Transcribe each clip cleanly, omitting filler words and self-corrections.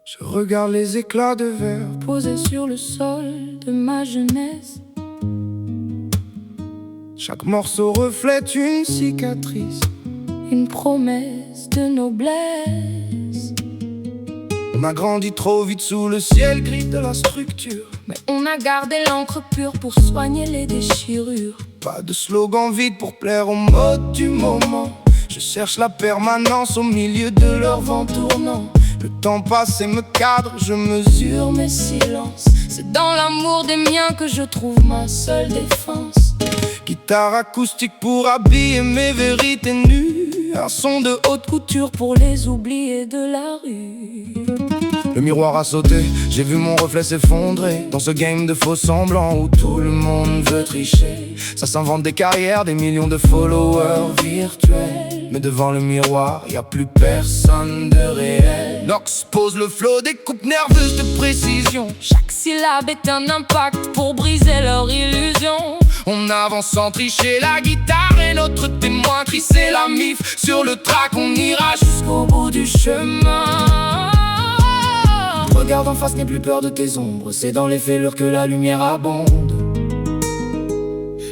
Je regarde les éclats de verre posés sur le sol de ma jeunesse. Chaque morceau reflète une cicatrice, une promesse de noblesse. On a grandi trop vite sous le ciel gris de la structure, mais on a gardé l'encre pure pour soigner les déchirures. Pas de slogan vide pour plaire au mode du moment. Je cherche la permanence au milieu de leur vent tournant. Le temps passe et me cadre, je mesure mes silences. C'est dans l'amour des miens que je trouve ma seule défense. Guitare acoustique pour habiller mes vérités nues, un son de haute couture pour les oubliés de la rue. Le miroir a sauté, j'ai vu mon reflet s'effondrer dans ce game de faux semblants où tout le monde veut tricher. Ça s'invente des carrières, des millions de followers virtuels, mais devant le miroir, y a plus personne de réel. Nox pose le flow, des coupes nerveuses de précision. Chaque syllabe est un impact pour briser leur illusion. On avance sans tricher, la guitare est notre témoin. Crisser la mif sur le track, on ira jusqu'au bout du chemin. Regarde en face, n'aie plus peur de tes ombres. C'est dans les fêlures que la lumière abonde.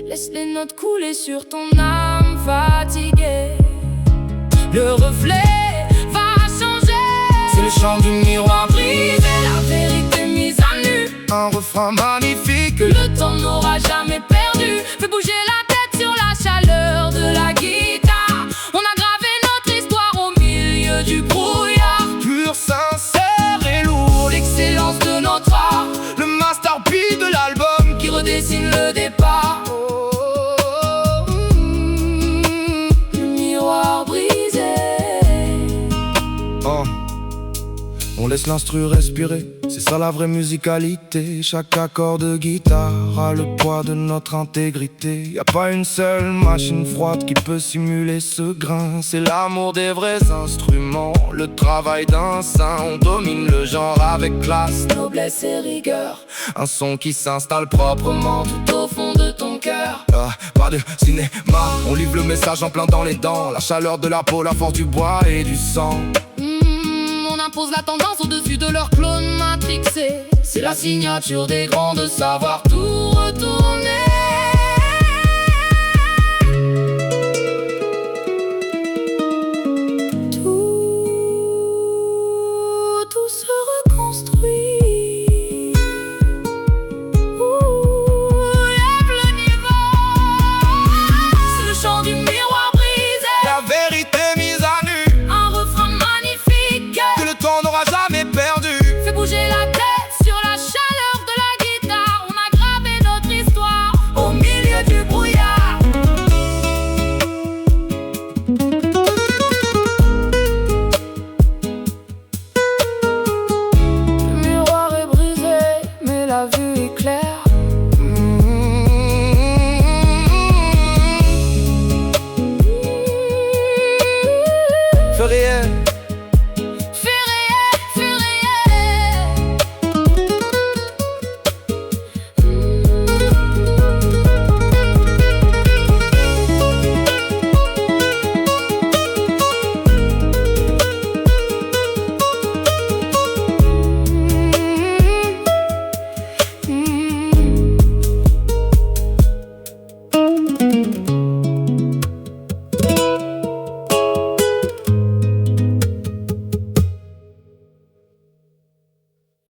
Laisse les notes couler sur ton âme fatiguée. Le reflet va changer. C'est le chant du miroir brisé, la vérité mise à nu. Un refrain magnifique, le temps n'aura jamais perdu. Fais bouger la tête sur la chaleur de la guitare. On a gravé notre histoire au milieu du brouillard. Pur, sincère et lourd, l'excellence de notre art. Le masterpiece de l'album qui redessine le départ. Le miroir brisé. On laisse l'instru respirer, c'est ça la vraie musicalité. Chaque accord de guitare a le poids de notre intégrité. Y a pas une seule machine froide qui peut simuler ce grain. C'est l'amour des vrais instruments, le travail d'un saint. On domine le genre avec classe, noblesse et rigueur. Un son qui s'installe proprement tout au fond de ton cœur. Pas de cinéma, on livre le message en plein dans les dents. La chaleur de la peau, la force du bois et du sang. On impose la tendance au-dessus de leur clone matrixé. C'est la signature des grands de savoir tout retourner.